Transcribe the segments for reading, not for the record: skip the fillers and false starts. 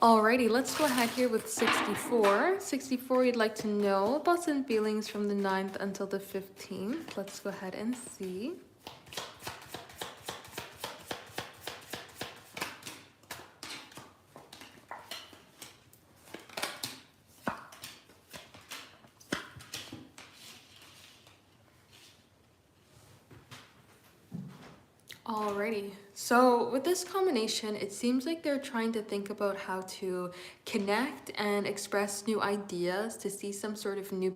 Alrighty, let's go ahead here with 64. 64, you'd like to know thoughts and feelings from the 9th until the 15th. Let's go ahead and see. Alrighty, so with this combination, it seems like they're trying to think about how to connect and express new ideas to see some sort of new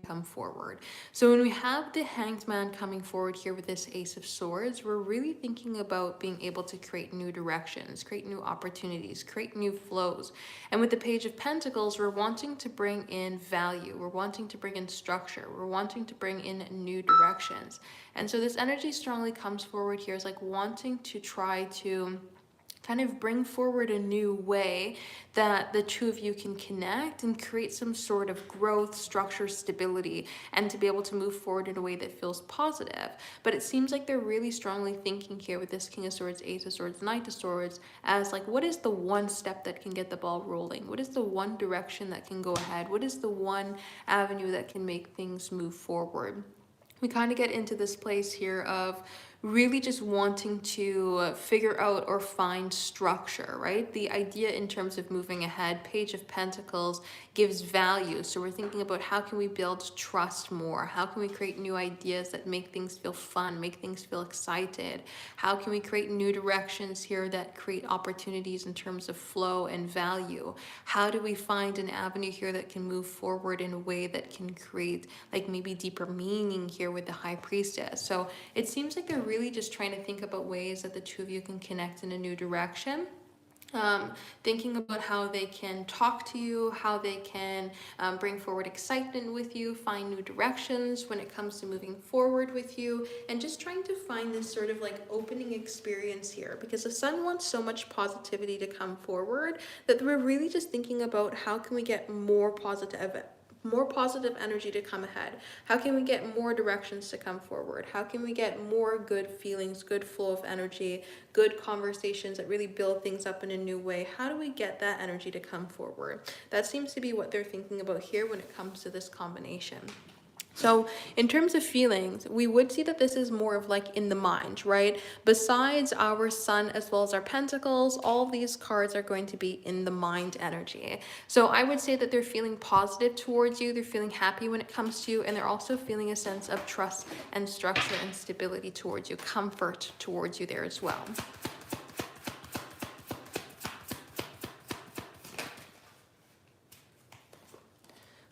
come forward. So when we have the Hanged Man coming forward here with this Ace of Swords, we're really thinking about being able to create new directions, create new opportunities, create new flows. And with the Page of Pentacles, we're wanting to bring in value, we're wanting to bring in structure, we're wanting to bring in new directions. And so this energy strongly comes forward here is like wanting to try to kind of bring forward a new way that the two of you can connect and create some sort of growth, structure, stability, and to be able to move forward in a way that feels positive. But it seems like they're really strongly thinking here with this King of Swords, Ace of Swords, Knight of Swords, as like, what is the one step that can get the ball rolling? What is the one direction that can go ahead? What is the one avenue that can make things move forward? We kind of get into this place here of really just wanting to figure out or find structure, right? The idea in terms of moving ahead, Page of Pentacles gives value. So we're thinking about how can we build trust more? How can we create new ideas that make things feel fun, make things feel excited? How can we create new directions here that create opportunities in terms of flow and value? How do we find an avenue here that can move forward in a way that can create like maybe deeper meaning here with the High Priestess? So it seems like they're really just trying to think about ways that the two of you can connect in a new direction. Thinking about how they can talk to you, how they can bring forward excitement with you, find new directions when it comes to moving forward with you, and just trying to find this sort of like opening experience here, because the Sun wants so much positivity to come forward that we're really just thinking about how can we get more positive energy to come ahead? How can we get more directions to come forward? How can we get more good feelings, good flow of energy, good conversations that really build things up in a new way? How do we get that energy to come forward? That seems to be what they're thinking about here when it comes to this combination. So in terms of feelings, we would see that this is more of like in the mind, right? Besides our Sun as well as our Pentacles, all of these cards are going to be in the mind energy. So I would say that they're feeling positive towards you, they're feeling happy when it comes to you, and they're also feeling a sense of trust and structure and stability towards you, comfort towards you there as well.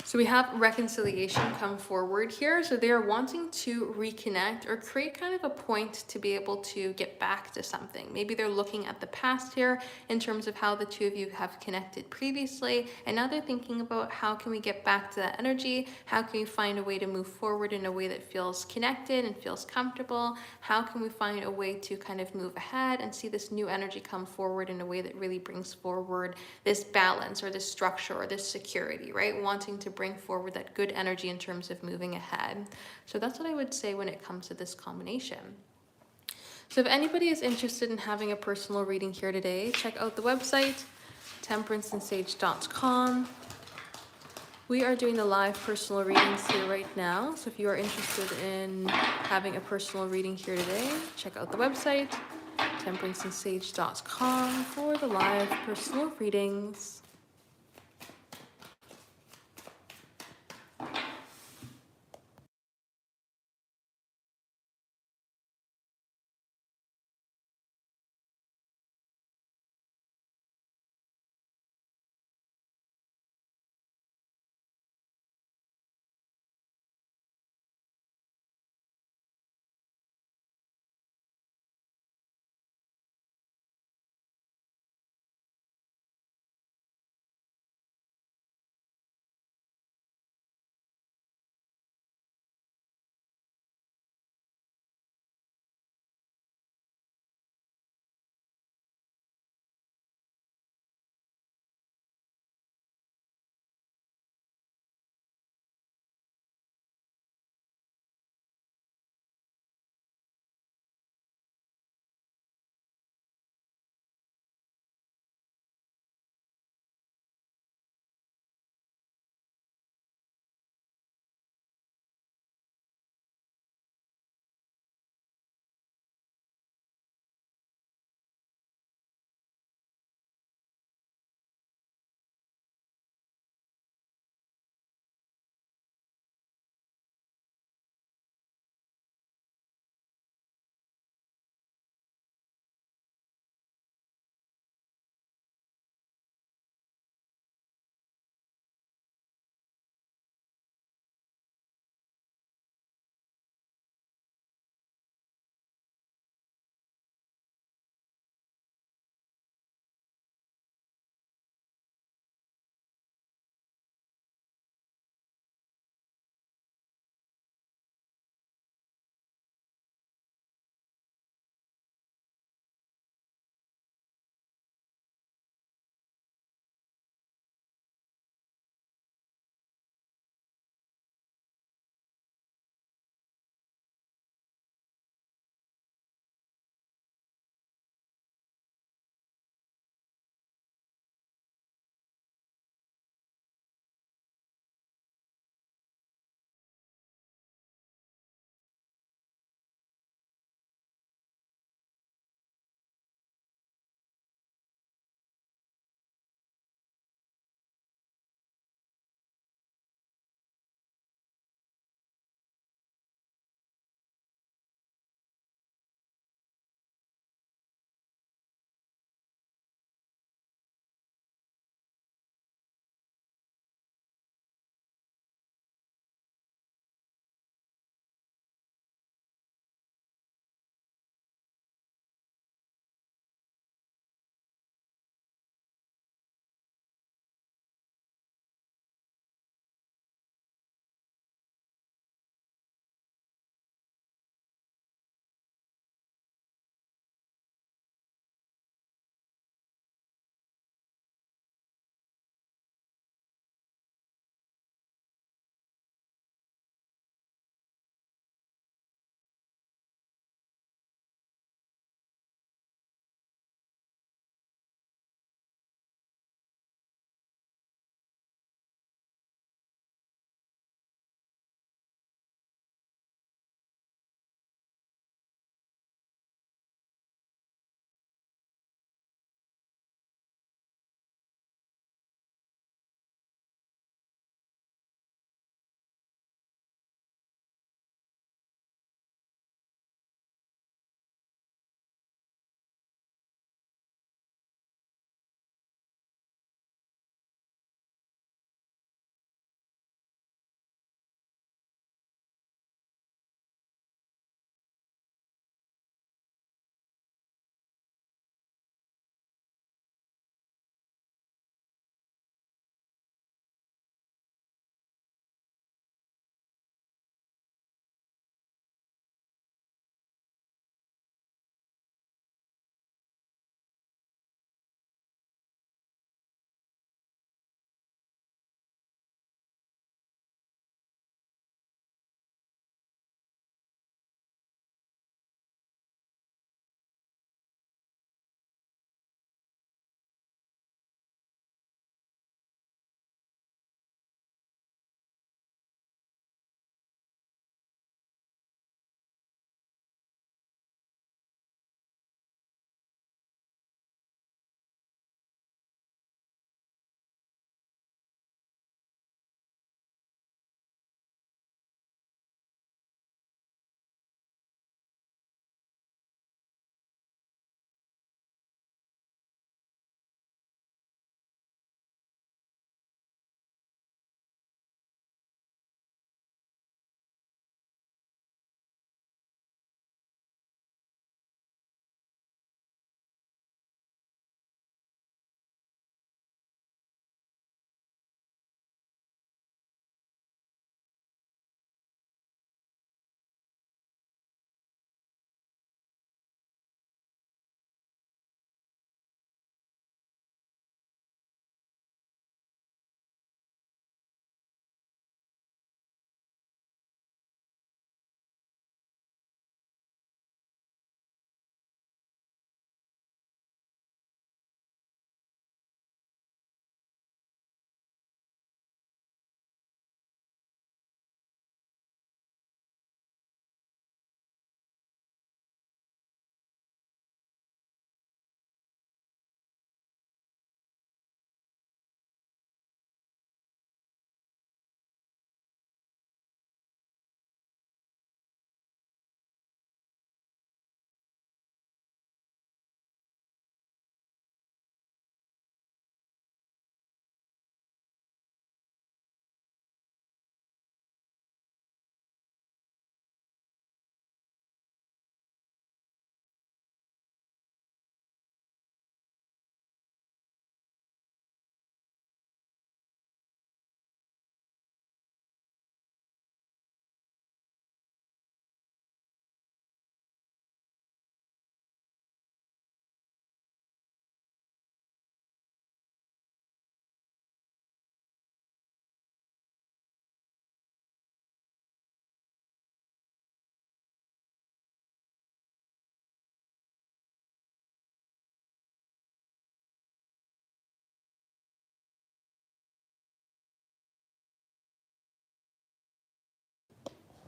So we have reconciliation come forward here. So they are wanting to reconnect or create kind of a point to be able to get back to something. Maybe they're looking at the past here in terms of how the two of you have connected previously. And now they're thinking about how can we get back to that energy? How can we find a way to move forward in a way that feels connected and feels comfortable? How can we find a way to kind of move ahead and see this new energy come forward in a way that really brings forward this balance or this structure or this security, right? Wanting to bring forward that good energy in terms of moving ahead. So that's what I would say when it comes to this combination. So if anybody is interested in having a personal reading here today, check out the website, temperanceandsage.com. We are doing the live personal readings here right now. So if you are interested in having a personal reading here today, check out the website, temperanceandsage.com, for the live personal readings.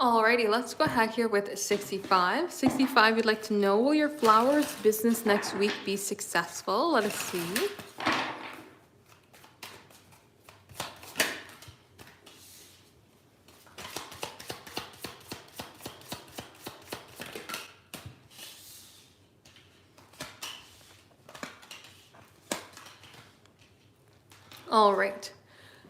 Alrighty, let's go ahead here with 65. 65, you'd like to know, will your flowers business next week be successful? Let us see. All right.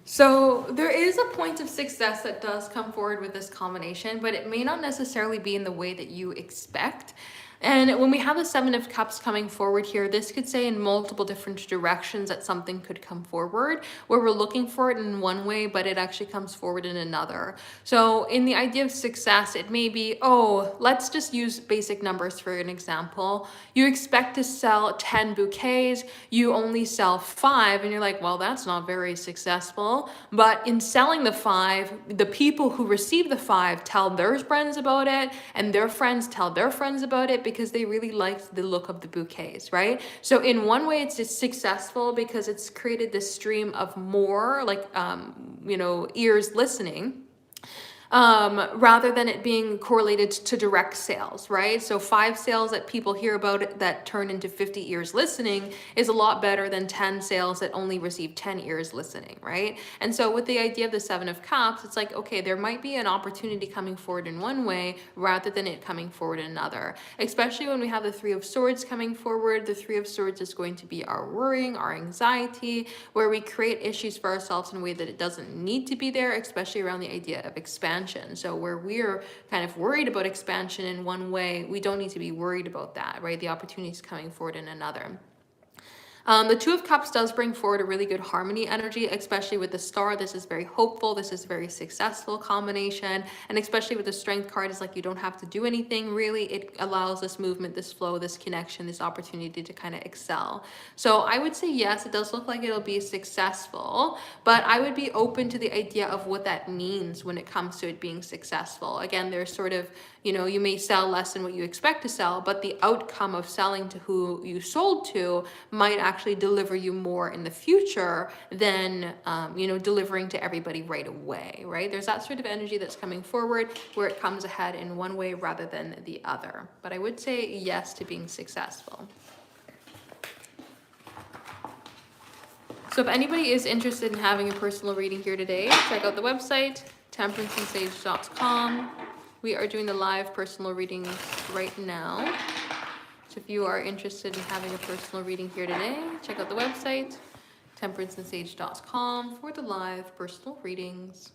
So there is a point of success that does come forward with this combination, but it may not necessarily be in the way that you expect. And when we have the Seven of Cups coming forward here, this could say in multiple different directions that something could come forward, where we're looking for it in one way, but it actually comes forward in another. So in the idea of success, it may be, oh, let's just use basic numbers for an example. You expect to sell 10 bouquets, you only sell 5, and you're like, well, that's not very successful. But in selling the 5, the people who receive the 5 tell their friends about it, and their friends tell their friends about it because they really liked the look of the bouquets, right? So in one way, it's just successful because it's created this stream of more, like, ears listening, rather than it being correlated to direct sales, right? So 5 sales that people hear about it that turn into 50 ears listening is a lot better than 10 sales that only receive 10 ears listening, right? And so with the idea of the Seven of Cups, it's like, okay, there might be an opportunity coming forward in one way rather than it coming forward in another, especially when we have the Three of Swords coming forward. The Three of Swords is going to be our worrying, our anxiety, where we create issues for ourselves in a way that it doesn't need to be there, especially around the idea of expansion. So where we're kind of worried about expansion in one way, we don't need to be worried about that, right? The opportunity is coming forward in another. The Two of Cups does bring forward a really good harmony energy, especially with the Star. This is very hopeful. This is a very successful combination. And especially with the Strength card, is like you don't have to do anything really. It allows this movement, this flow, this connection, this opportunity to kind of excel. So I would say yes, it does look like it'll be successful, but I would be open to the idea of what that means when it comes to it being successful. Again, there's sort of, you may sell less than what you expect to sell, but the outcome of selling to who you sold to might actually deliver you more in the future than, delivering to everybody right away, right? There's that sort of energy that's coming forward where it comes ahead in one way rather than the other. But I would say yes to being successful. So if anybody is interested in having a personal reading here today, check out the website, temperanceandsage.com. We are doing the live personal readings right now. So if you are interested in having a personal reading here today, check out the website, temperanceandsage.com, for the live personal readings.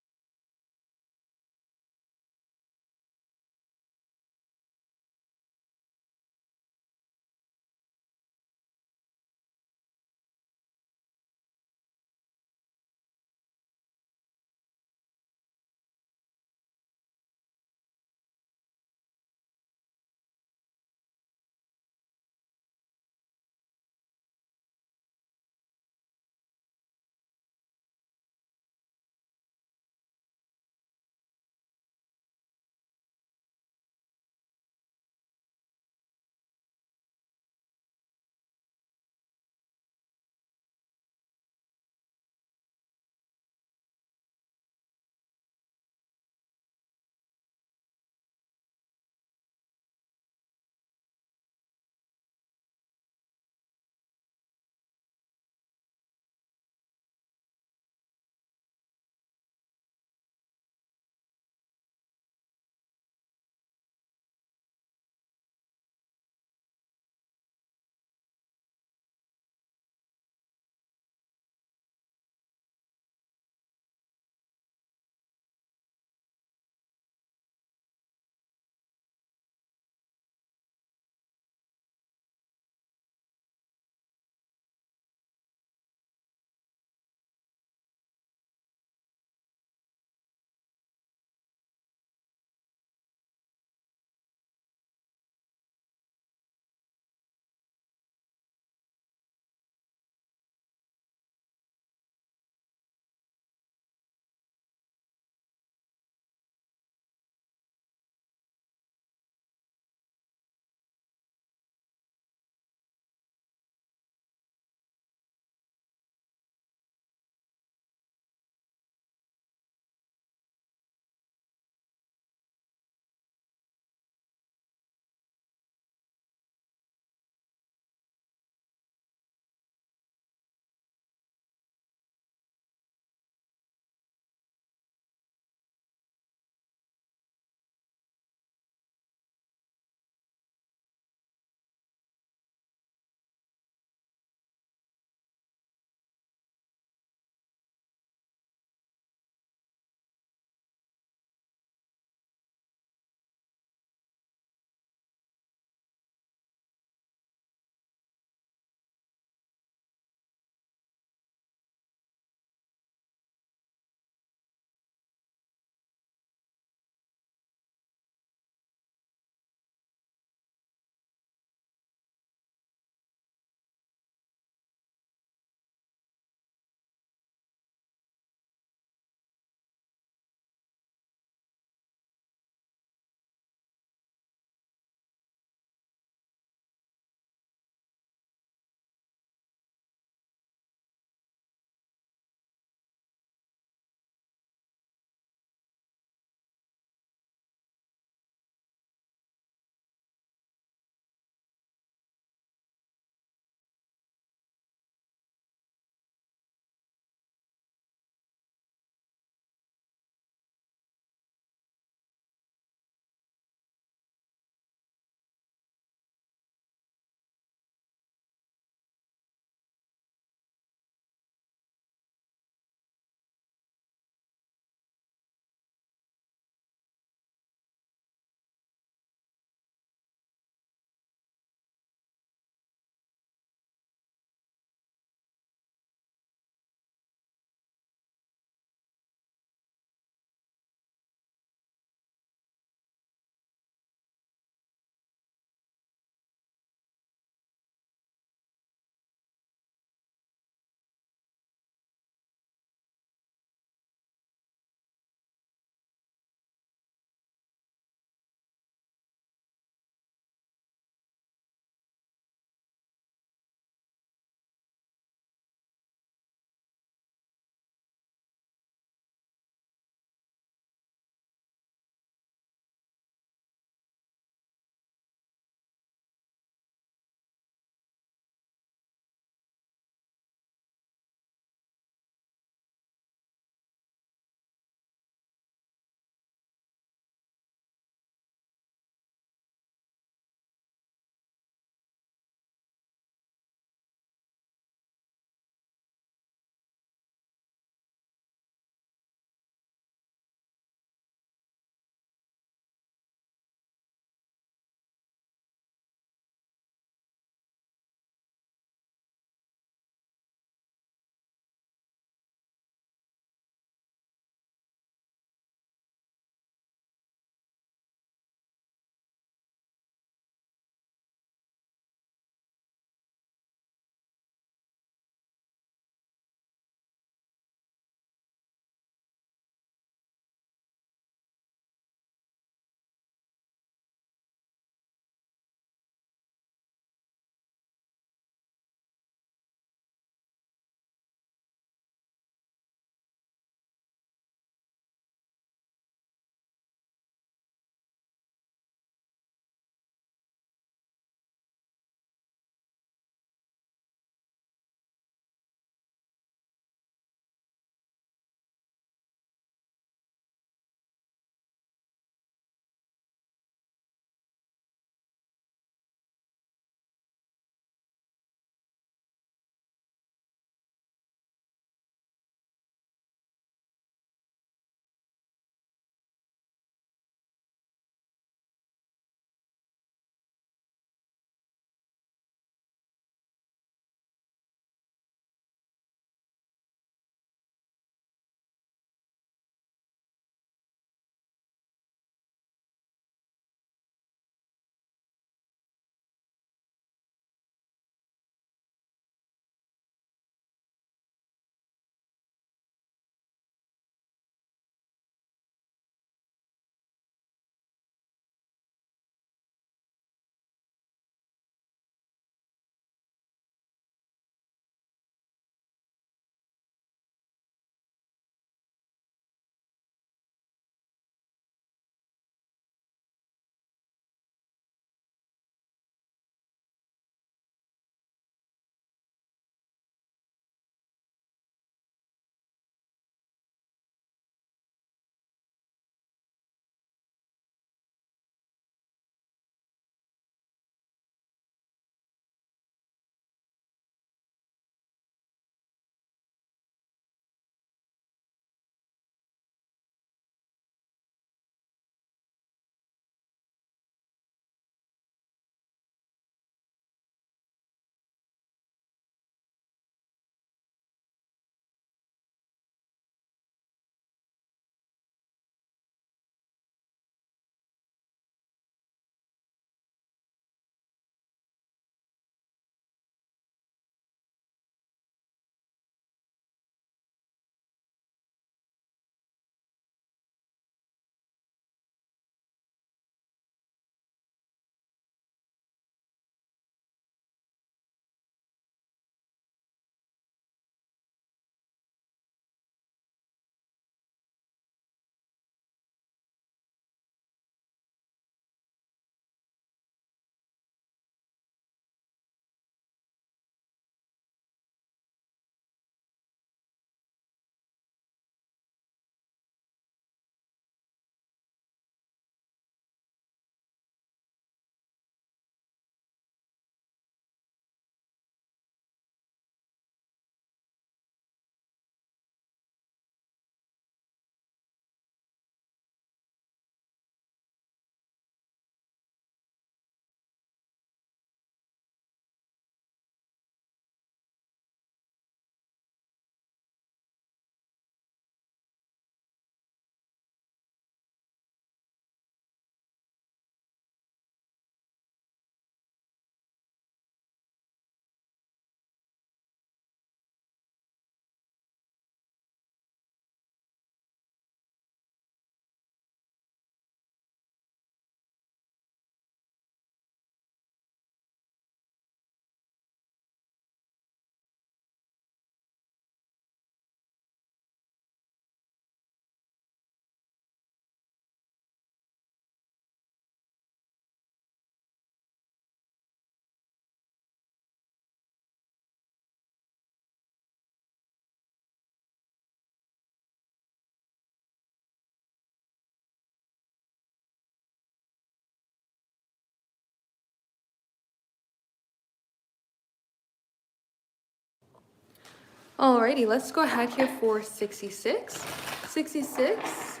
Alrighty, let's go ahead here for 66. 66.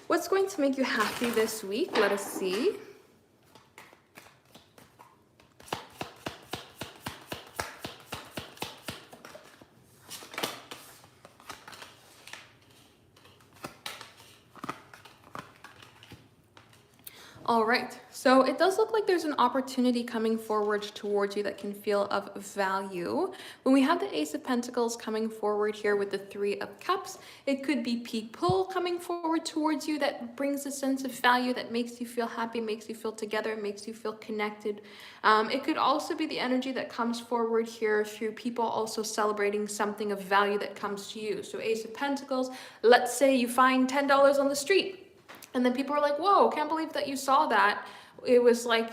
What's going to make you happy this week? Let us see. All right, so it does look like there's an opportunity coming forward towards you that can feel of value. When we have the Ace of Pentacles coming forward here with the Three of Cups, it could be people coming forward towards you that brings a sense of value, that makes you feel happy, makes you feel together, makes you feel connected. It could also be the energy that comes forward here through people also celebrating something of value that comes to you. So Ace of Pentacles, let's say you find $10 on the street. And then people are like, whoa, can't believe that you saw that. It was like,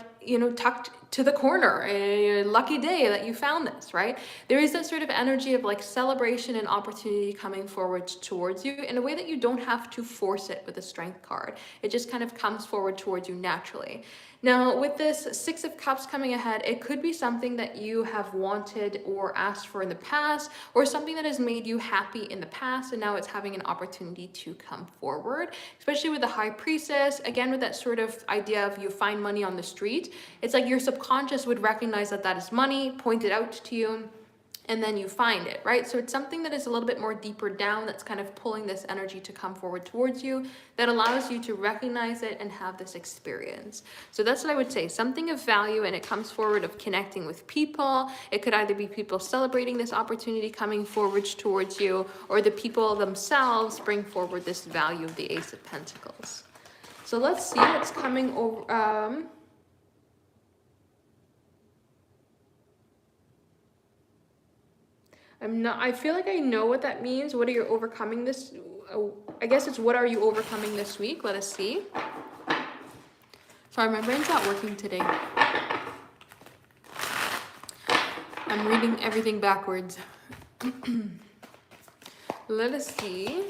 tucked to the corner. A lucky day that you found this, right? There is that sort of energy of like celebration and opportunity coming forward towards you in a way that you don't have to force it with a strength card. It just kind of comes forward towards you naturally. Now, with this Six of Cups coming ahead, it could be something that you have wanted or asked for in the past, or something that has made you happy in the past, and now it's having an opportunity to come forward, especially with the High Priestess. Again, with that sort of idea of you find money on the street, it's like your subconscious would recognize that that is money, point it out to you, and then you find it, right? So it's something that is a little bit more deeper down that's kind of pulling this energy to come forward towards you that allows you to recognize it and have this experience. So that's what I would say, something of value, and it comes forward of connecting with people. It could either be people celebrating this opportunity coming forward towards you, or the people themselves bring forward this value of the Ace of Pentacles. So let's see what's coming over. I feel like I know what that means. What are you overcoming this? Oh, I guess it's what are you overcoming this week? Let us see. Sorry, my brain's not working today. I'm reading everything backwards. Let us see.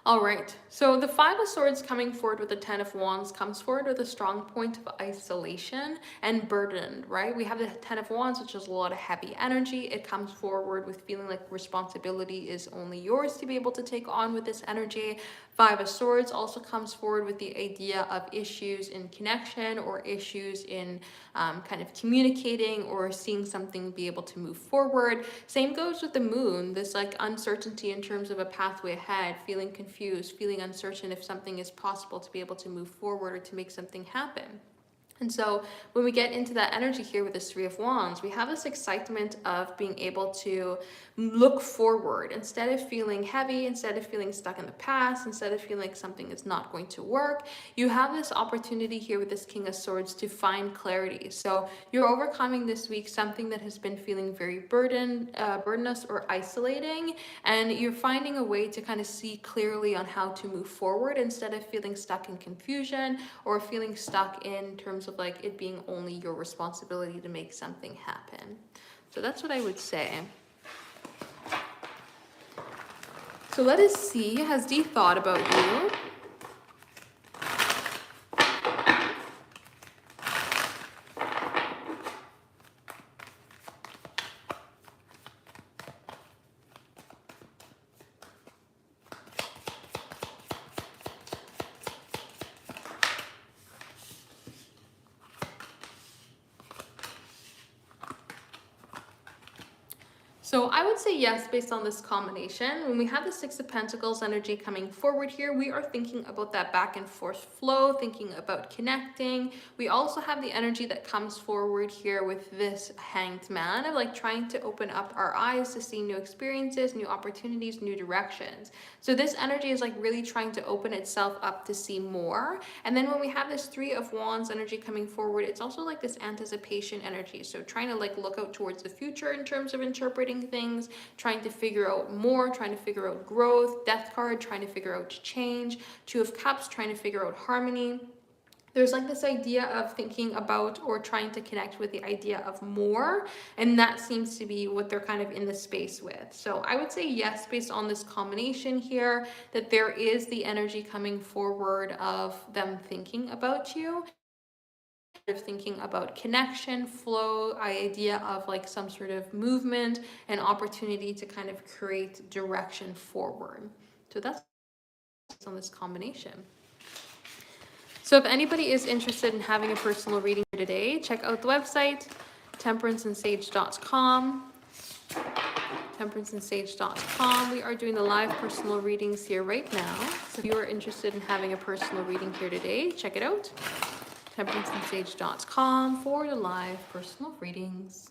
All right, so the Five of Swords coming forward with the Ten of Wands comes forward with a strong point of isolation and burden, right? We have the Ten of Wands, which is a lot of heavy energy. It comes forward with feeling like responsibility is only yours to be able to take on with this energy. Five of Swords also comes forward with the idea of issues in connection or issues in kind of communicating or seeing something be able to move forward. Same goes with the Moon, this like uncertainty in terms of a pathway ahead, feeling confused, feeling uncertain if something is possible to be able to move forward or to make something happen. And so when we get into that energy here with this Three of Wands, we have this excitement of being able to look forward instead of feeling heavy, instead of feeling stuck in the past, instead of feeling like something is not going to work. You have this opportunity here with this King of Swords to find clarity. So you're overcoming this week something that has been feeling very burdenous or isolating, and you're finding a way to kind of see clearly on how to move forward instead of feeling stuck in confusion or feeling stuck in terms of like it being only your responsibility to make something happen. So that's what I would say. So let us see, has Dee thought about you? So I would say yes, based on this combination. When we have the Six of Pentacles energy coming forward here, we are thinking about that back and forth flow, thinking about connecting. We also have the energy that comes forward here with this Hanged Man of like trying to open up our eyes to see new experiences, new opportunities, new directions. So this energy is like really trying to open itself up to see more. And then when we have this Three of Wands energy coming forward, it's also like this anticipation energy. So trying to like look out towards the future in terms of interpreting things, trying to figure out more, trying to figure out growth. Death card, trying to figure out change. Two of Cups, trying to figure out harmony. there's like this idea of thinking about or trying to connect with the idea of more, and that seems to be what they're kind of in the space with. So I would say yes, based on this combination here, that there is the energy coming forward of them thinking about you, of thinking about connection, flow, idea of like some sort of movement and opportunity to kind of create direction forward. So that's on this combination. So if anybody is interested in having a personal reading today, check out the website, temperanceandsage.com. Temperanceandsage.com. We are doing the live personal readings here right now. So if you are interested in having a personal reading here today, check it out. Temperanceandsage.com for the live personal readings.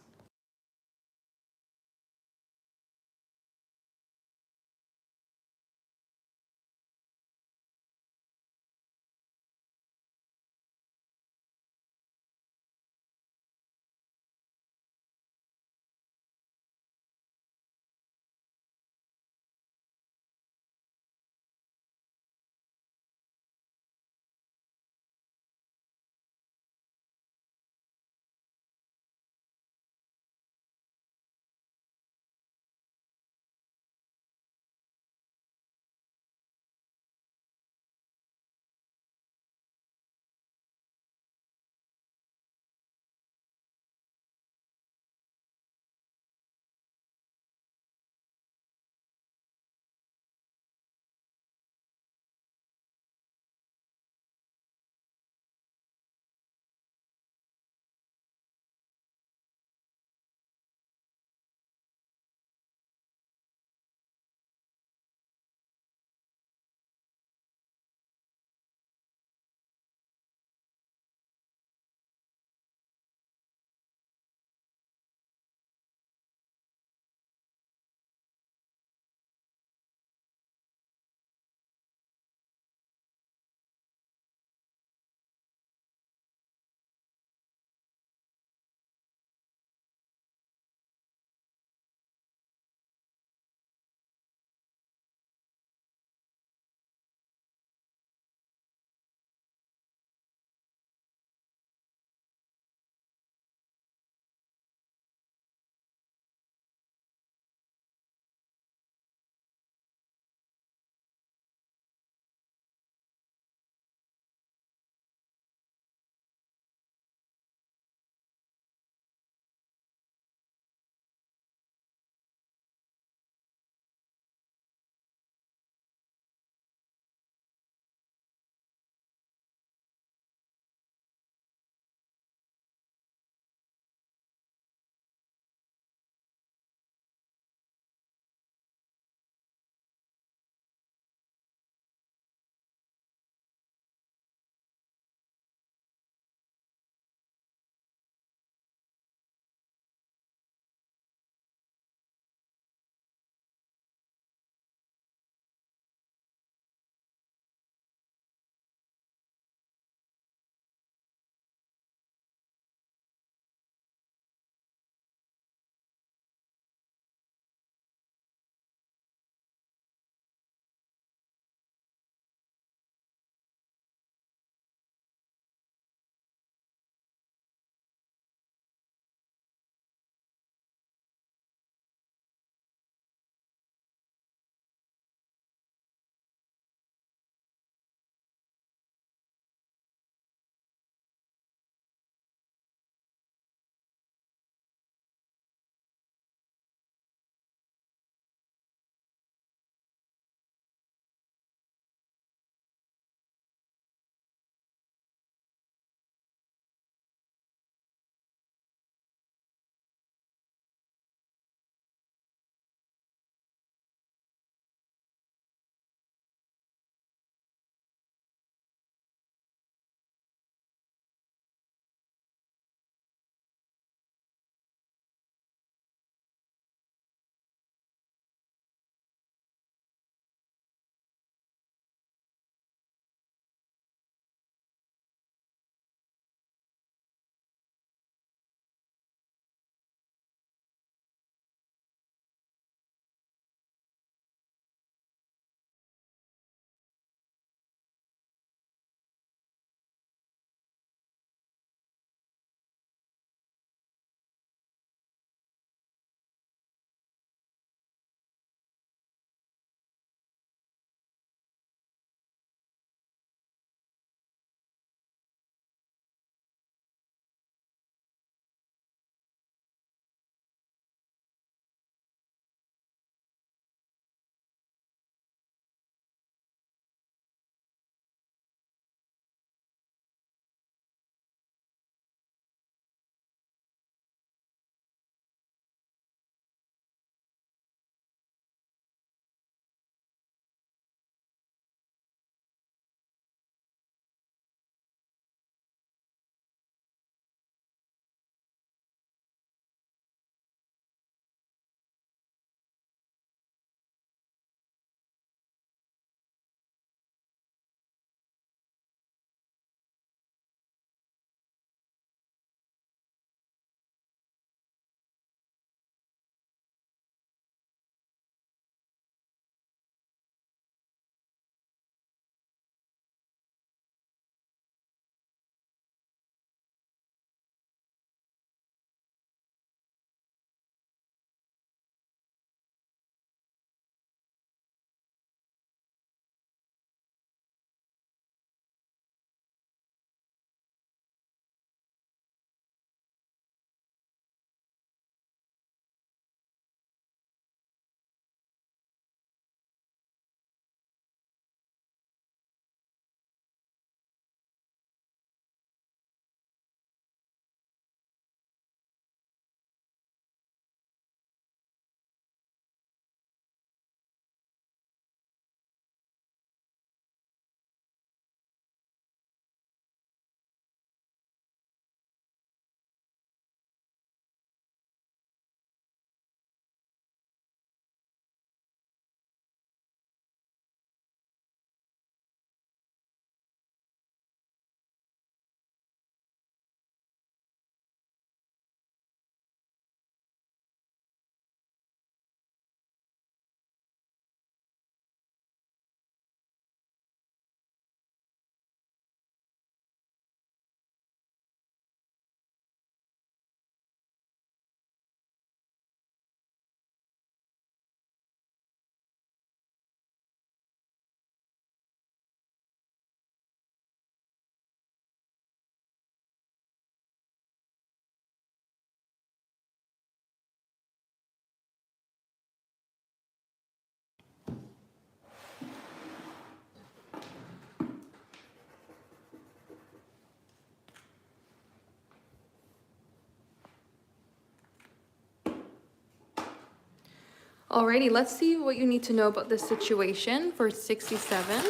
Alrighty, let's see what you need to know about this situation for 67.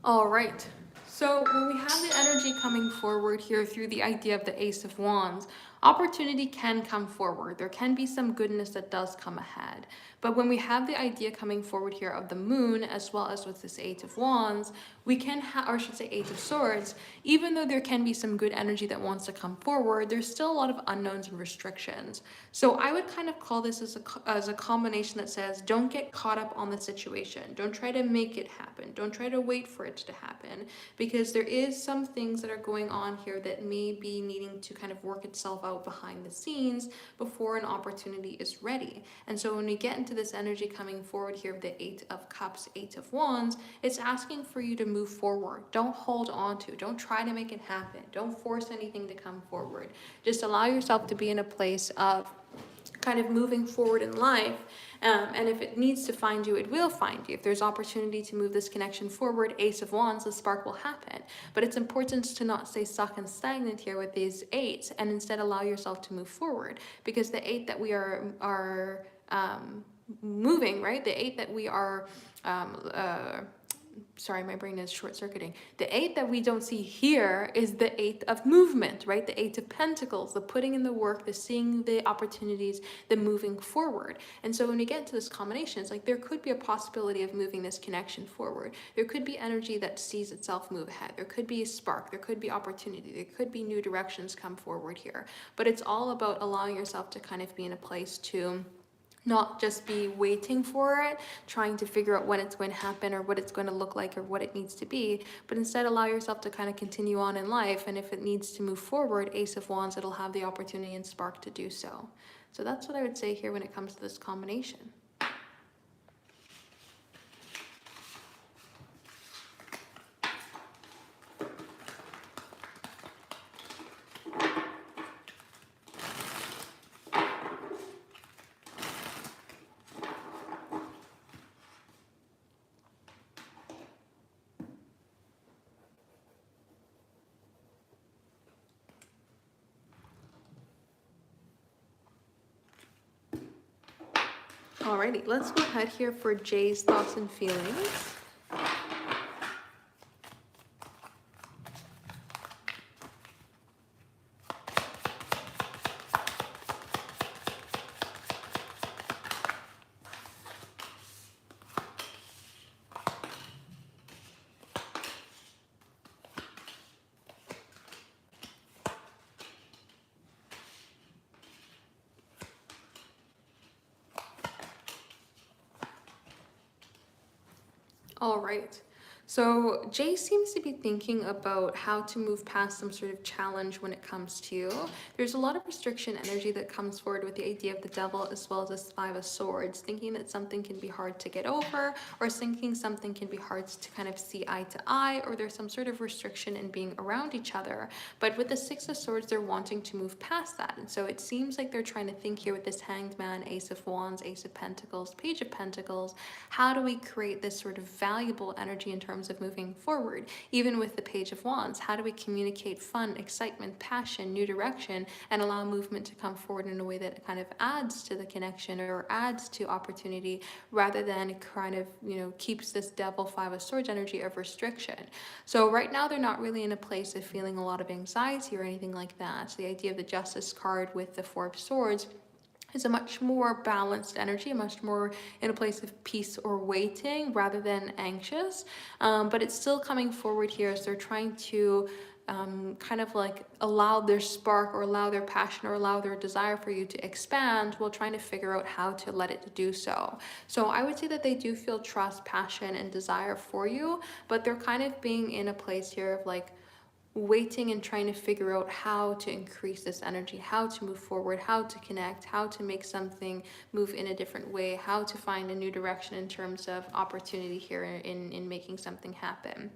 All right. So when we have the energy coming forward here through the idea of the Ace of Wands, opportunity can come forward. There can be some goodness that does come ahead. But when we have the idea coming forward here of the moon, as well as with this Eight of Wands, we can have, or I should say Eight of Swords, even though there can be some good energy that wants to come forward, there's still a lot of unknowns and restrictions. So I would kind of call this as a combination that says, don't get caught up on the situation. Don't try to make it happen. Don't try to wait for it to happen, because there is some things that are going on here that may be needing to kind of work itself out behind the scenes before an opportunity is ready. And so when we get into this energy coming forward here of the Eight of Cups, Eight of Wands, it's asking for you to move forward. Don't hold on to, don't try to make it happen. Don't force anything to come forward. Just allow yourself to be in a place of kind of moving forward in life. And if it needs to find you, it will find you. If there's opportunity to move this connection forward, Ace of Wands, the spark will happen. But it's important to not stay stuck and stagnant here with these eights, and instead allow yourself to move forward. Because the eight that we are moving, right? The eight that we are sorry, my brain is short-circuiting. The eight that we don't see here is the eight of movement, right? The Eight of Pentacles, the putting in the work, the seeing the opportunities, the moving forward. And so when we get into this combination, it's like there could be a possibility of moving this connection forward. There could be energy that sees itself move ahead. There could be a spark. There could be opportunity. There could be new directions come forward here. But it's all about allowing yourself to kind of be in a place to not just be waiting for it, trying to figure out when it's going to happen or what it's going to look like or what it needs to be, but instead allow yourself to kind of continue on in life. And if it needs to move forward, Ace of Wands, it'll have the opportunity and spark to do so. So that's what I would say here when it comes to this combination. Alrighty, let's go ahead here for Jay's thoughts and feelings. All right. So Jay seems to be thinking about how to move past some sort of challenge when it comes to you. There's a lot of restriction energy that comes forward with the idea of the devil as well as this Five of Swords, thinking that something can be hard to get over, or thinking something can be hard to kind of see eye to eye, or there's some sort of restriction in being around each other. But with the Six of Swords, they're wanting to move past that. And so it seems like they're trying to think here with this Hanged Man, Ace of Wands, Ace of Pentacles, Page of Pentacles, how do we create this sort of valuable energy in terms of moving forward? Even with the Page of Wands, how do we communicate fun, excitement, passion, new direction, and allow movement to come forward in a way that kind of adds to the connection or adds to opportunity, rather than kind of, keeps this devil Five of Swords energy of restriction. So right now they're not really in a place of feeling a lot of anxiety or anything like that. So the idea of the Justice card with the Four of Swords is a much more balanced energy, much more in a place of peace or waiting rather than anxious. But it's still coming forward here as they're trying to kind of like allow their spark or allow their passion or allow their desire for you to expand, while trying to figure out how to let it do so. So I would say that they do feel trust, passion, and desire for you, but they're kind of being in a place here of like waiting and trying to figure out how to increase this energy, how to move forward, how to connect, how to make something move in a different way, how to find a new direction in terms of opportunity here in making something happen.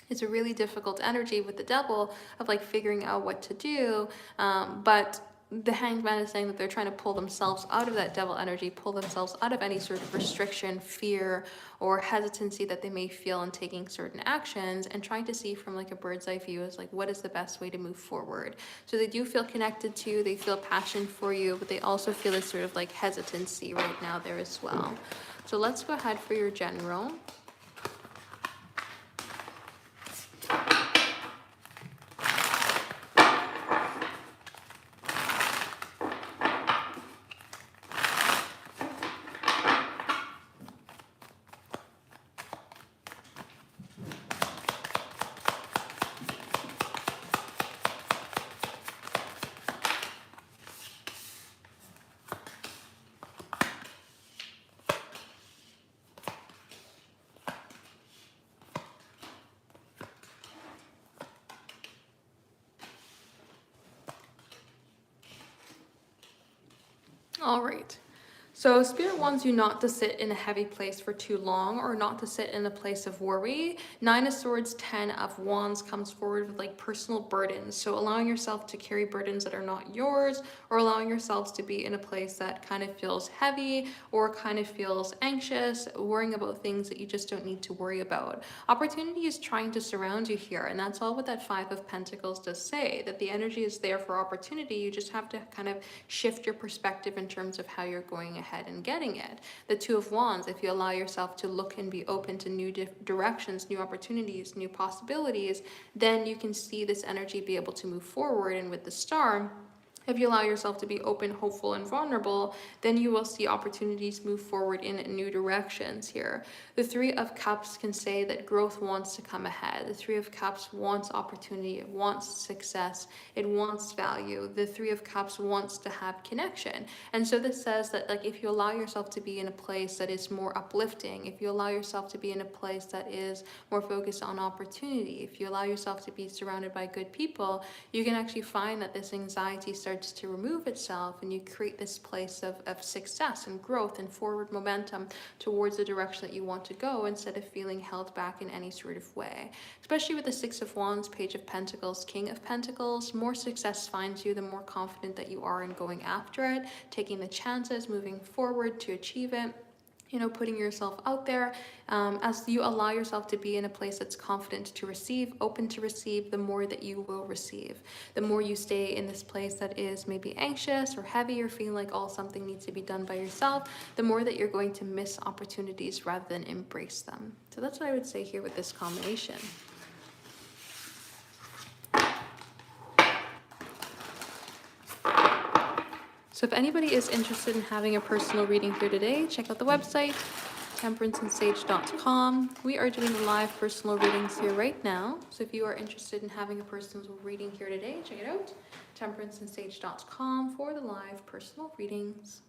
It's a really difficult energy with the devil of like figuring out what to do. But the hanged man is saying that they're trying to pull themselves out of that devil energy, pull themselves out of any sort of restriction, fear, or hesitancy that they may feel in taking certain actions, and trying to see from like a bird's eye view as like what is the best way to move forward. So they do feel connected to you, they feel passion for you, but they also feel this sort of like hesitancy right now there as well. So let's go ahead for your general. All right. So Spirit wants you not to sit in a heavy place for too long, or not to sit in a place of worry. Nine of Swords, 10 of Wands comes forward with like personal burdens. So allowing yourself to carry burdens that are not yours, or allowing yourselves to be in a place that kind of feels heavy or kind of feels anxious, worrying about things that you just don't need to worry about. Opportunity is trying to surround you here, and that's all what that Five of Pentacles does say, that the energy is there for opportunity. You just have to kind of shift your perspective in terms of how you're going ahead and getting it. The Two of Wands, if you allow yourself to look and be open to new directions, new opportunities, new possibilities, then you can see this energy be able to move forward. And with the Star, if you allow yourself to be open, hopeful, and vulnerable, then you will see opportunities move forward in new directions here. The Three of Cups can say that growth wants to come ahead. The Three of Cups wants opportunity, it wants success, it wants value. The Three of Cups wants to have connection. And so this says that like if you allow yourself to be in a place that is more uplifting, if you allow yourself to be in a place that is more focused on opportunity, if you allow yourself to be surrounded by good people, you can actually find that this anxiety starts to remove itself, and you create this place of success and growth and forward momentum towards the direction that you want to go, instead of feeling held back in any sort of way. Especially with the Six of Wands, Page of Pentacles, King of Pentacles, more success finds you, the more confident that you are in going after it, taking the chances, moving forward to achieve it. You know, putting yourself out there. As you allow yourself to be in a place that's confident to receive, open to receive, the more that you will receive. The more you stay in this place that is maybe anxious or heavy, or feeling like all something needs to be done by yourself, the more that you're going to miss opportunities rather than embrace them. So that's what I would say here with this combination. So if anybody is interested in having a personal reading here today, check out the website, temperanceandsage.com. We are doing live personal readings here right now. So if you are interested in having a personal reading here today, check it out, temperanceandsage.com, for the live personal readings.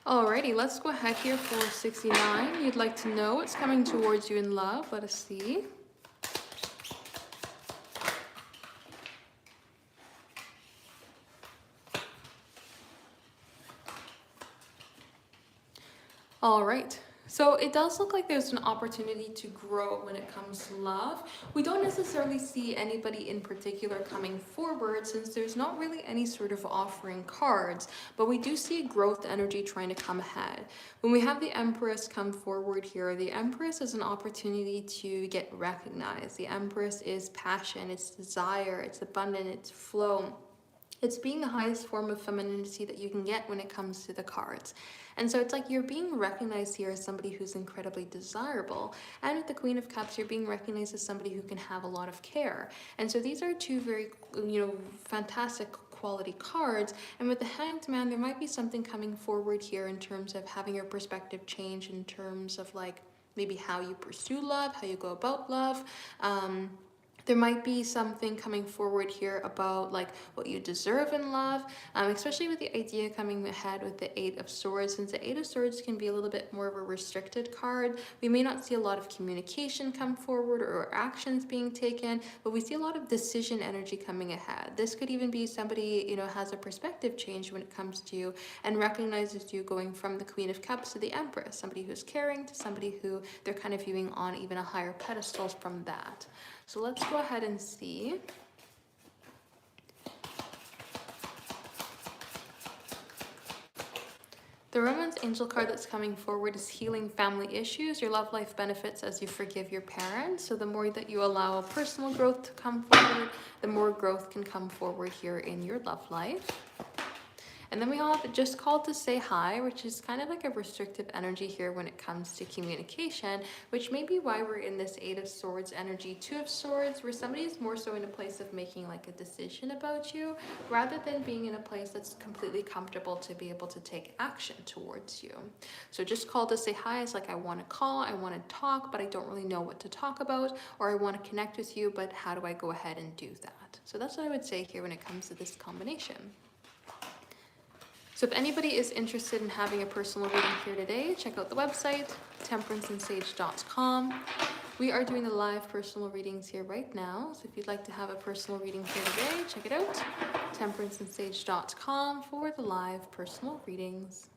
Alrighty, let's go ahead here for 69. You'd like to know what's coming towards you in love. Let us see. All right. So it does look like there's an opportunity to grow when it comes to love. We don't necessarily see anybody in particular coming forward since there's not really any sort of offering cards, but we do see growth energy trying to come ahead. When we have the Empress come forward here, the Empress is an opportunity to get recognized. The Empress is passion, it's desire, it's abundance, it's flow. It's being the highest form of femininity that you can get when it comes to the cards. And so it's like you're being recognized here as somebody who's incredibly desirable. And with the Queen of Cups, you're being recognized as somebody who can have a lot of care. And so these are two very, fantastic quality cards. And with the Hanged Man, there might be something coming forward here in terms of having your perspective change in terms of like maybe how you pursue love, how you go about love. There might be something coming forward here about like what you deserve in love, especially with the idea coming ahead with the Eight of Swords. Since the Eight of Swords can be a little bit more of a restricted card, we may not see a lot of communication come forward or actions being taken, but we see a lot of decision energy coming ahead. This could even be somebody, has a perspective change when it comes to you and recognizes you going from the Queen of Cups to the Empress, somebody who's caring to somebody who they're kind of viewing on even a higher pedestal from that. So let's go ahead and see. The Romance Angel card that's coming forward is healing family issues. Your love life benefits as you forgive your parents. So the more that you allow personal growth to come forward, the more growth can come forward here in your love life. And then we have Just Called to Say Hi, which is kind of like a restrictive energy here when it comes to communication, which may be why we're in this Eight of Swords energy, Two of Swords, where somebody is more so in a place of making like a decision about you, rather than being in a place that's completely comfortable to be able to take action towards you. So Just Called to Say Hi is like, I want to call, I want to talk, but I don't really know what to talk about, or I want to connect with you, but how do I go ahead and do that? So that's what I would say here when it comes to this combination. So if anybody is interested in having a personal reading here today, check out the website, temperanceandsage.com. We are doing the live personal readings here right now. So if you'd like to have a personal reading here today, check it out, temperanceandsage.com for the live personal readings.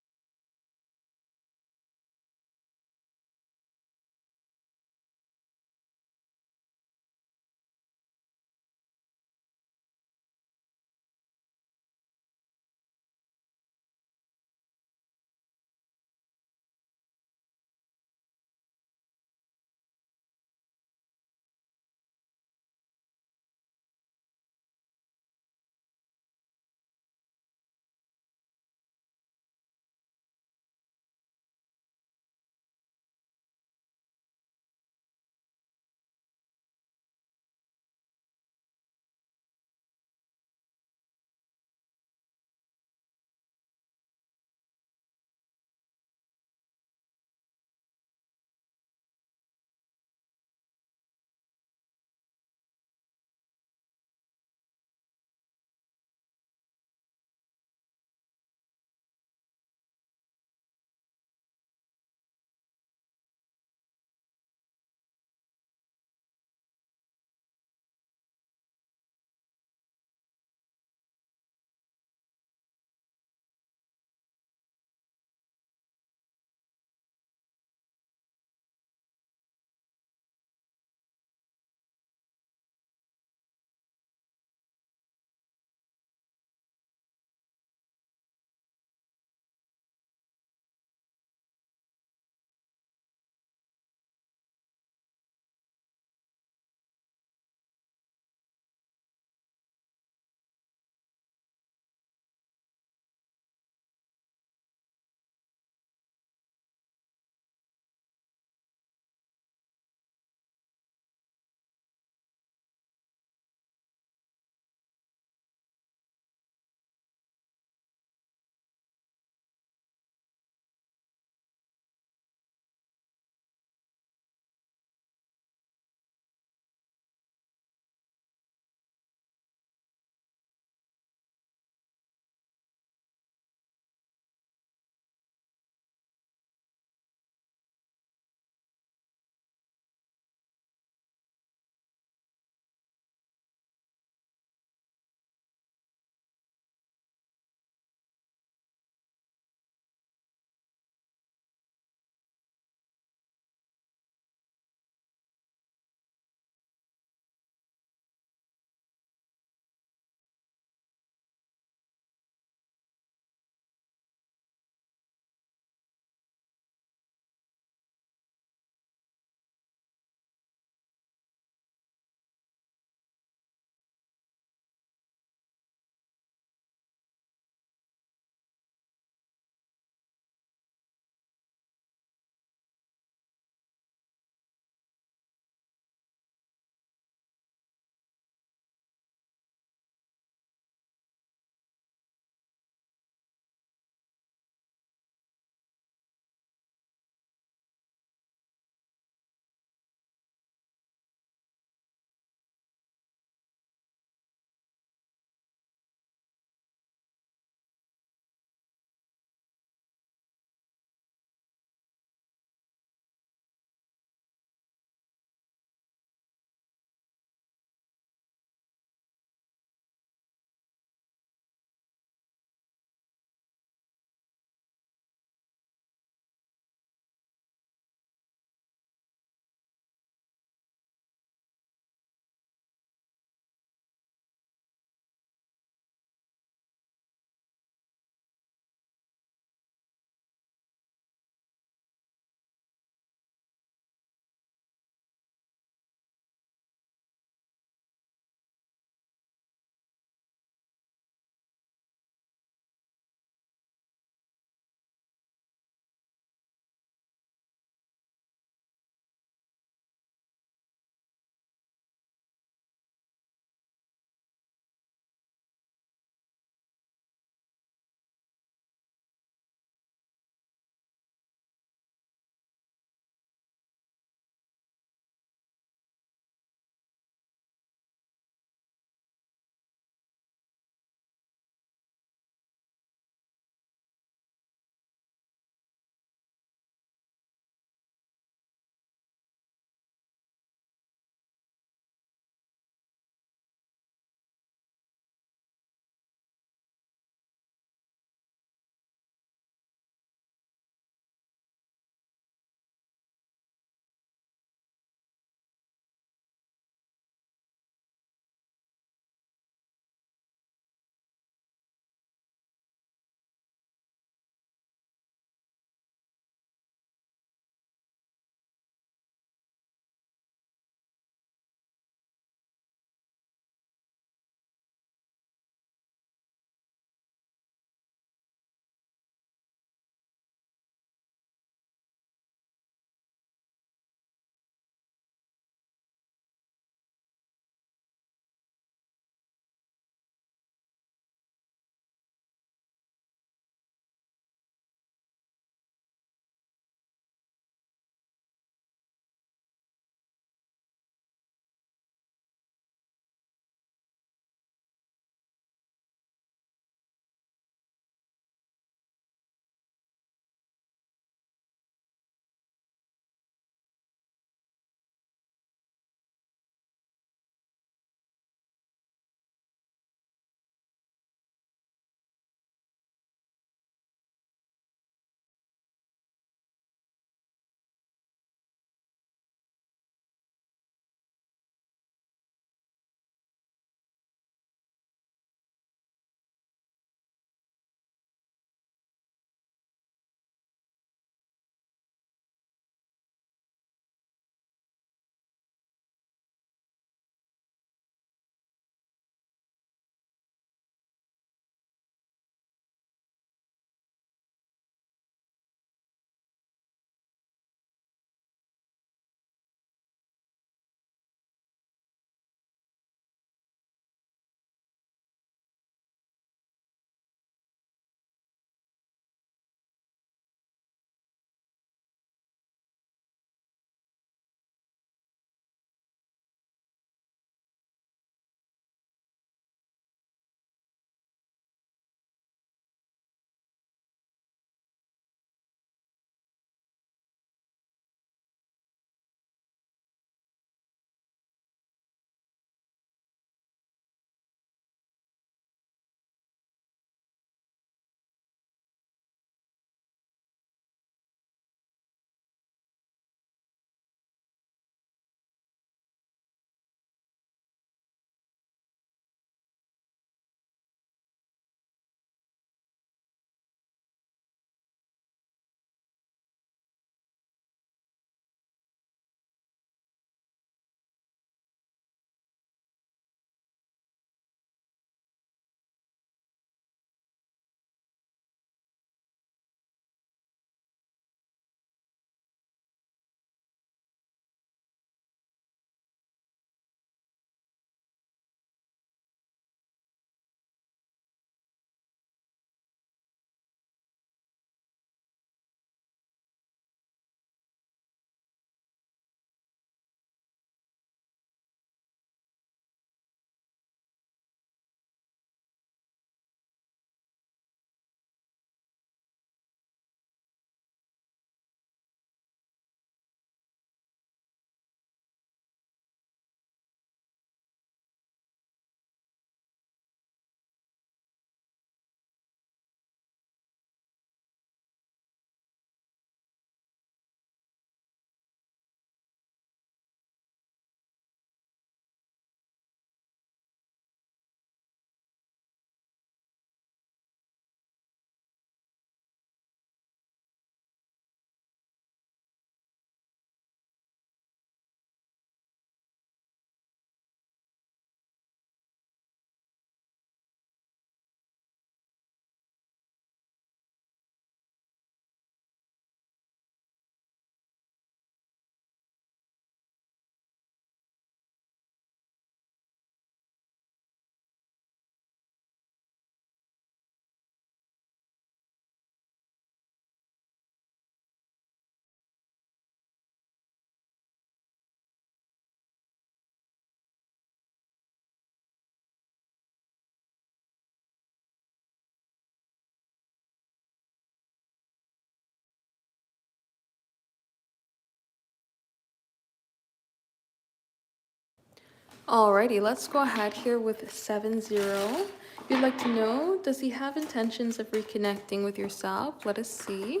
Alrighty, let's go ahead here with 7-0. You'd like to know, does he have intentions of reconnecting with yourself? Let us see.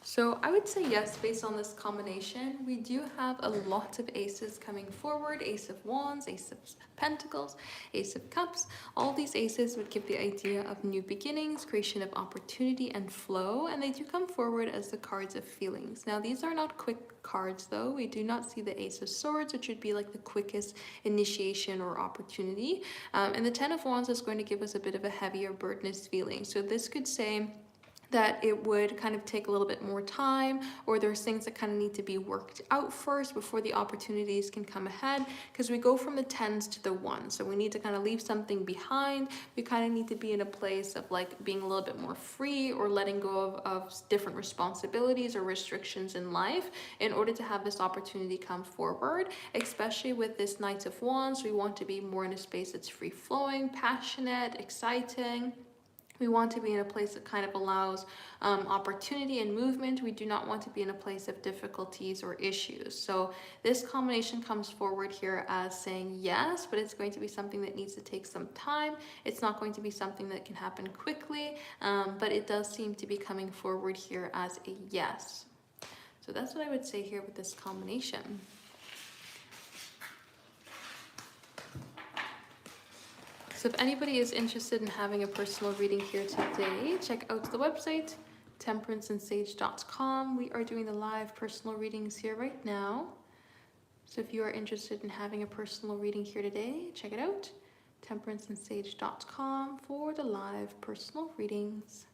So I would say yes, based on this combination. We do have a lot of aces coming forward. Ace of Wands, Ace of Pentacles, Ace of Cups. All these aces would give the idea of new beginnings, creation of opportunity and flow, and they do come forward as the cards of feelings. Now these are not quick cards though. We do not see the Ace of Swords, which would be like the quickest initiation or opportunity. And the Ten of Wands is going to give us a bit of a heavier, burdenous feeling. So this could say that it would kind of take a little bit more time, or there's things that kind of need to be worked out first before the opportunities can come ahead, because we go from the tens to the ones, so we need to kind of leave something behind. We kind of need to be in a place of like being a little bit more free, or letting go of different responsibilities or restrictions in life in order to have this opportunity come forward. Especially with this Knight of Wands, we want to be more in a space that's free flowing, passionate, exciting. We want to be in a place that kind of allows opportunity and movement. We do not want to be in a place of difficulties or issues. So this combination comes forward here as saying yes, but it's going to be something that needs to take some time. It's not going to be something that can happen quickly, but it does seem to be coming forward here as a yes. So that's what I would say here with this combination. So if anybody is interested in having a personal reading here today, check out the website, temperanceandsage.com. We are doing the live personal readings here right now. So if you are interested in having a personal reading here today, check it out, temperanceandsage.com for the live personal readings.